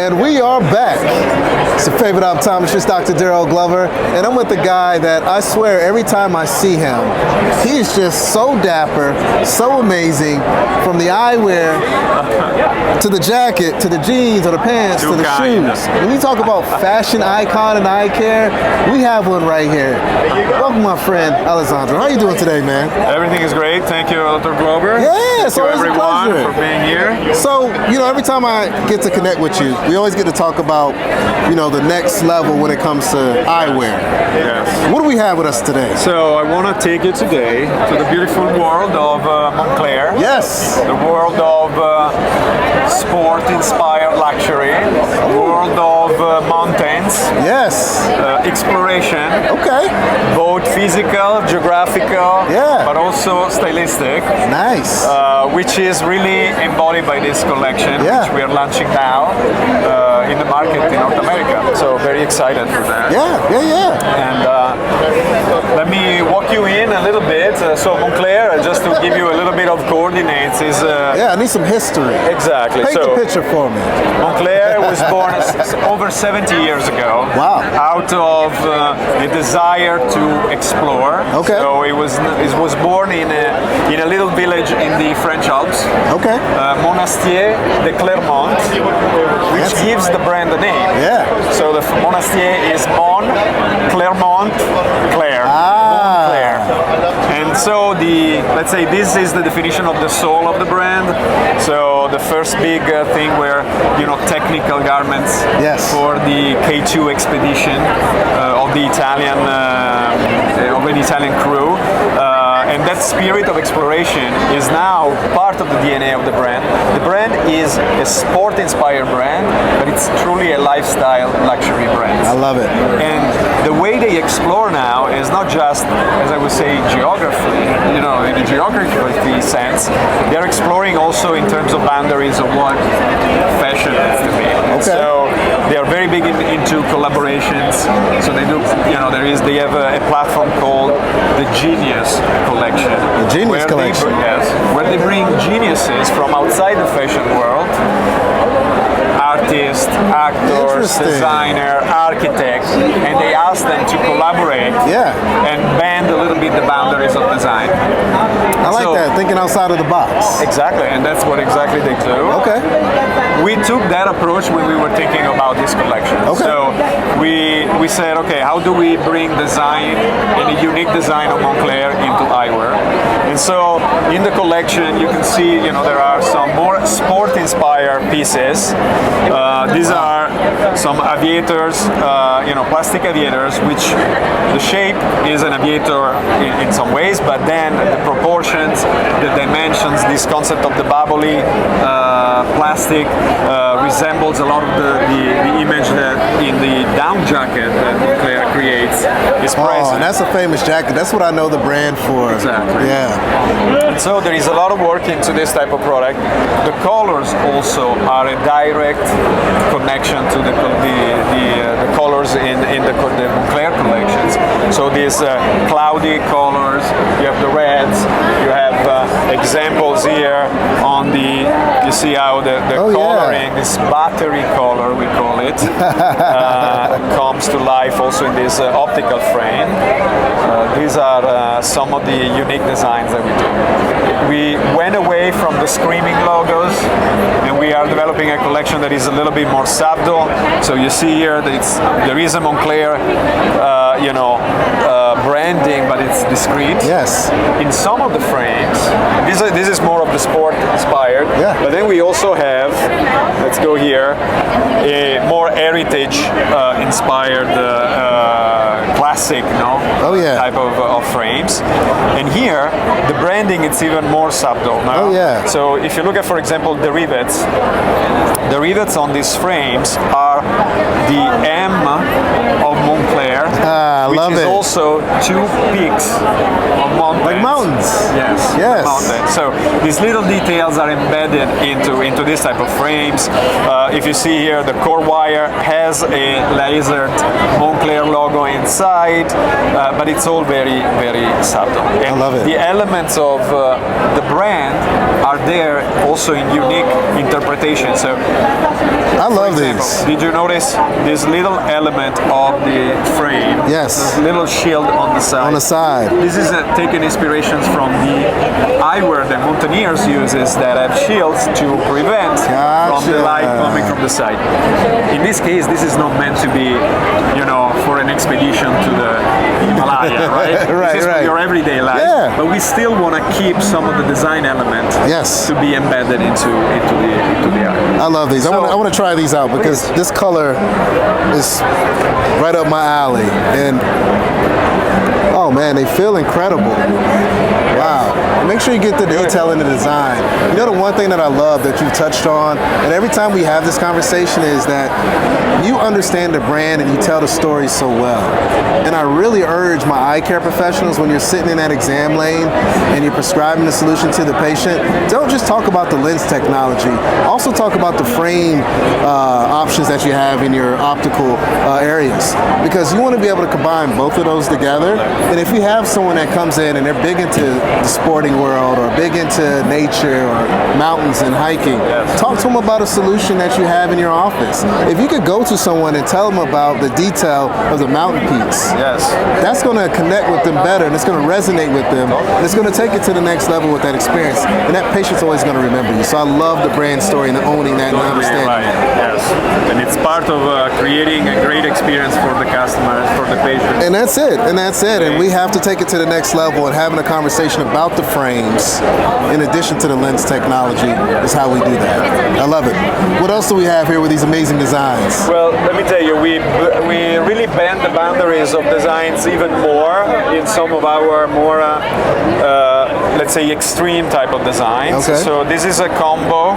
And we are back. It's your favorite optometrist, Dr. Darryl Glover, and I'm with the guy that I swear every time I see him, he's just so dapper, so amazing, from the eyewear to the jacket, to the jeans or the pants, to the shoes. When you talk about fashion icon and eye care, we have one right here. Welcome, my friend, Alexandre. How are you doing today, man? Everything is great. Thank you, Dr. Glover. Yeah, it's always everyone a pleasure for being here. So, you know, every time I get to connect with you, we always get to talk about, you know, the next level when it comes to eyewear. Yes. What do we have with us today? So I want to take you today to the beautiful world of Moncler. Yes. The world of sport-inspired luxury. The world of mountains. Yes. Exploration. Okay. Both physical, geographical, yeah, but also stylistic. Nice. Which is really embodied by this collection, yeah, which we are launching now in the market in North America. So very excited for that. Yeah. And let me walk you in a little bit. So Moncler, just to give you a little bit of coordinates, is yeah, I need some history. Exactly. Paint the picture for me. Moncler was born over 70 years ago. Wow. Out of a desire to explore. Okay. So it was born in a little village in the French Alps. Okay. Monastier de Clermont, which gives the brand a name. Yeah. So the Monastier is Mon, Clermont, Claire. Moncler. And so let's say this is the definition of the soul of the brand. So the first big thing were, you know, technical garments, yes, for the K2 expedition of the Italian crew. And that spirit of exploration is now part of the DNA of the brand. The brand is a sport-inspired brand, but it's truly a lifestyle luxury brand. I love it. And the way they explore now is not just, as I would say, geography, you know, in a geography sense. They're exploring also in terms of boundaries of what fashion has to be. Okay. So they are very big into collaborations. So they do, you know, they have a platform called the Genius Collection. The Genius Collection. Where they bring geniuses from outside the fashion world. Artists, actors, designer, architects, and they ask them to collaborate, yeah, and bend a little bit the boundaries of design. I like that, thinking outside of the box. Exactly, and that's what exactly they do. Okay. We took that approach when we were thinking about this collection. Okay. So we said, okay, how do we bring design and a unique design of Moncler into eyewear? And so in the collection, you can see, you know, there are some more sport-inspired pieces. These are some aviators, you know, plastic aviators, which the shape is an aviator in some ways, but then the proportions, the dimensions, this concept of the bubbly plastic resembles a lot of the image that in the down jacket that Moncler creates is present. Oh, and that's a famous jacket. That's what I know the brand for. Exactly. Yeah. And so there is a lot of work into this type of product. The colors also are a direct connection to the colors in the Moncler collections. So these cloudy colors, you have the reds, you have examples here on you see how the coloring, this battery color we call it, comes to life also in this optical frame. These are some of the unique designs that we do. We went away from the screaming logos, and we are developing a collection that is a little bit more subtle. So you see here that there is a Moncler, branding, but it's discreet. Yes. In some of the frames, this is more of the sport inspired. Yeah. But then we also have, let's go here, a more heritage inspired classic, type of frames. And here, the branding, it's even more subtle now. Oh yeah. So if you look at, for example, the rivets on these frames are the M of Moncler, which is also two peaks of mountains. Like mountains. Yes. Yes. Mountains. So these little details are embedded into this type of frames. If you see here, the core wire has a lasered Moncler logo inside, but it's all very, very subtle. And I love it. The elements of the brand are there also in unique interpretation. So I love For example, these. did you notice this little element of the frame? Yes. This little shield on the side. On the side. This is taken inspirations from the eyewear that mountaineers uses that have shields to prevent from the light coming from the side. In this case, this is not meant to be, you know, for an expedition to the Himalaya, right? This is for your everyday life. Yeah. But we still want to keep some of the design elements Yes. to be embedded into the eye. I love these. So- I want to try these out because this color is right up my alley. And oh man, they feel incredible. Wow. And make sure you get the detail in the design. You know, the one thing that I love that you've touched on, and every time we have this conversation, is that you understand the brand and you tell the story so well. And I really urge my eye care professionals, when you're sitting in that exam lane and you're prescribing the solution to the patient, don't just talk about the lens technology. Also talk about the frame options that you have in your optical areas, because you want to be able to combine both of those together. And if you have someone that comes in and they're big into the sporting world or big into nature or mountains and hiking, talk to them about a solution that you have in your office. If you could go to someone and tell them about the detail of the mountain peaks, that's going to connect with them better, and it's going to resonate with them, and it's going to take it to the next level with that experience. And that patient's always going to remember you. So I love the brand story and owning that and understanding that. Yes, and it's part of creating a great experience for the customers, for the patients. And that's it. And that's it. And we have to take it to the next level, and having a conversation about the frames in addition to the lens technology is how we do that. I love it. What else do we have here with these amazing designs? Well, let me tell you, we really bend the boundaries of designs even more in some of our more, let's say, extreme type of designs. Okay. So this is a combo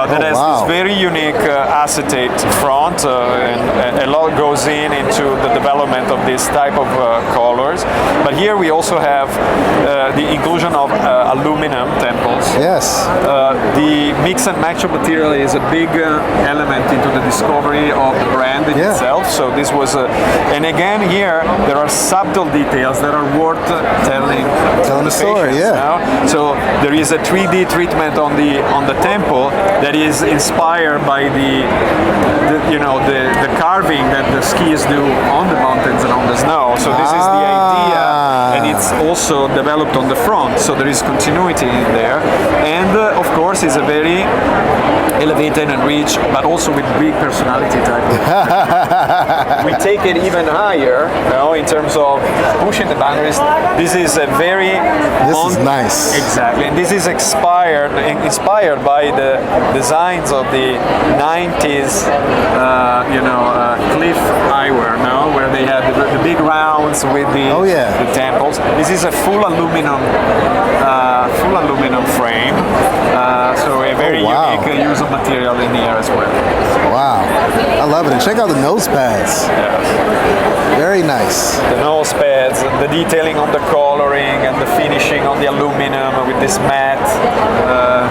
that has wow. this very unique acetate front, and a lot goes into the development of this type of colors. But here we also have the inclusion of aluminum temples. Yes. The mix and match of material is a big element into the discovery of the brand in itself. So this was, and again here there are subtle details that are worth telling the story. patients, Yeah. you know? So there is a 3D treatment on the temple that is inspired by the carving that the skiers do on the mountains and on the snow. So this is the idea, and it's also developed on the front. So there is continuity in there, and of course is a very elevated and rich, but also with big personality type. We take it even higher, you know, in terms of pushing the boundaries. This is a very This is nice. Exactly, and this is inspired by the designs of the 90s, cliff eyewear, no, where they had the big rounds with the the temples. This is a full aluminum frame, so a very unique use of material in the air as well. Wow, I love it. And check out the nose pads. Very nice. The nose pads, the detailing on the coloring and the finishing on the aluminum with this matte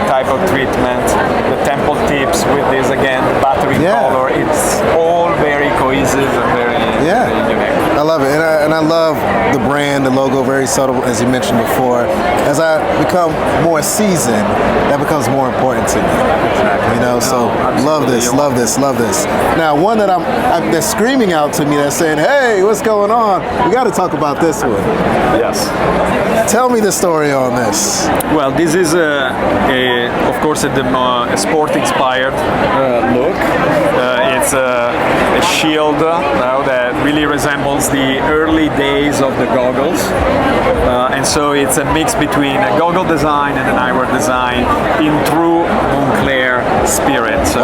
type of treatment. The temple tips with this again battery color. It's all very cohesive and very unique. I love it, and I love the brand, the logo, very subtle, as you mentioned before. As I become more seasoned, that becomes more important to me. Exactly. You know, so love this, love this, love this. Now, one that that's screaming out to me, that's saying, "Hey, what's going on? We got to talk about this one." Yes. Tell me the story on this. Well, this is of course a sport-inspired look. It's a shield now that really resembles the early days of the goggles, and so it's a mix between a goggle design and an eyewear design in true Moncler spirit. So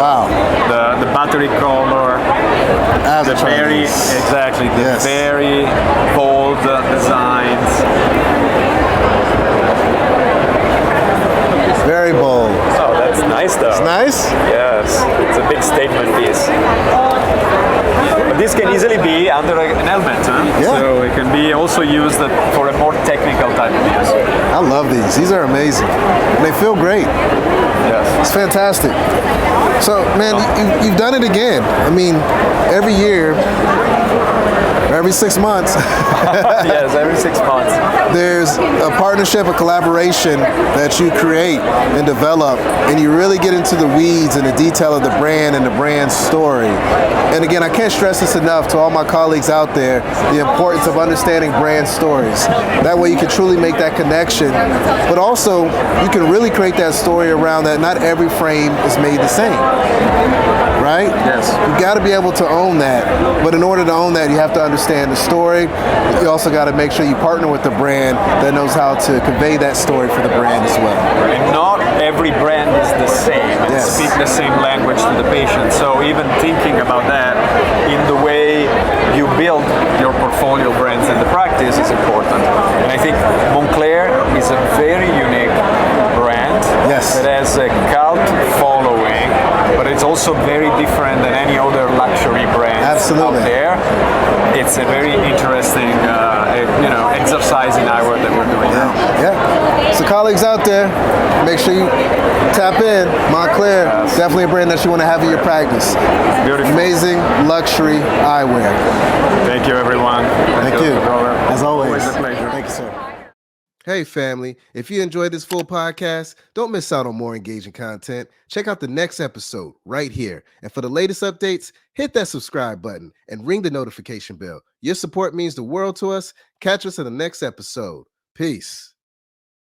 the battery color, the very very bold designs. Very bold. Oh, that's nice though. It's nice? Yes, it's a big statement piece. But this can easily be under an helmet, huh? Yeah. So it can be also used for a more technical type of use. I love these. These are amazing. And they feel great. Yes. It's fantastic. So, man, you've done it again. I mean, every year, Every 6 months. Yes, every 6 months. There's a partnership, a collaboration that you create and develop, and you really get into the weeds and the detail of the brand and the brand story. And again, I can't stress this enough to all my colleagues out there, the importance of understanding brand stories. That way you can truly make that connection, but also you can really create that story around that not every frame is made the same. Right? Yes. You got to be able to own that. But in order to own that, you have to understand the story. You also got to make sure you partner with the brand that knows how to convey that story for the brand as well. And not every brand is the same and speak the same language to the patient. So even thinking about that in the way you build your portfolio brands in the practice is important. And I think Moncler is a very unique brand that has a cult following, but it's also very different than any other luxury brand out there. It's a very interesting, exercise in eyewear that we're doing now. Yeah. So colleagues out there, make sure you tap in. Moncler, definitely a brand that you want to have in your practice. Beautiful. Amazing luxury eyewear. Thank you, everyone. Thank you. As always. Always a pleasure. Thank you, sir. Hey family, if you enjoyed this full podcast, don't miss out on more engaging content. Check out the next episode right here. And for the latest updates, hit that subscribe button and ring the notification bell. Your support means the world to us. Catch us in the next episode. Peace.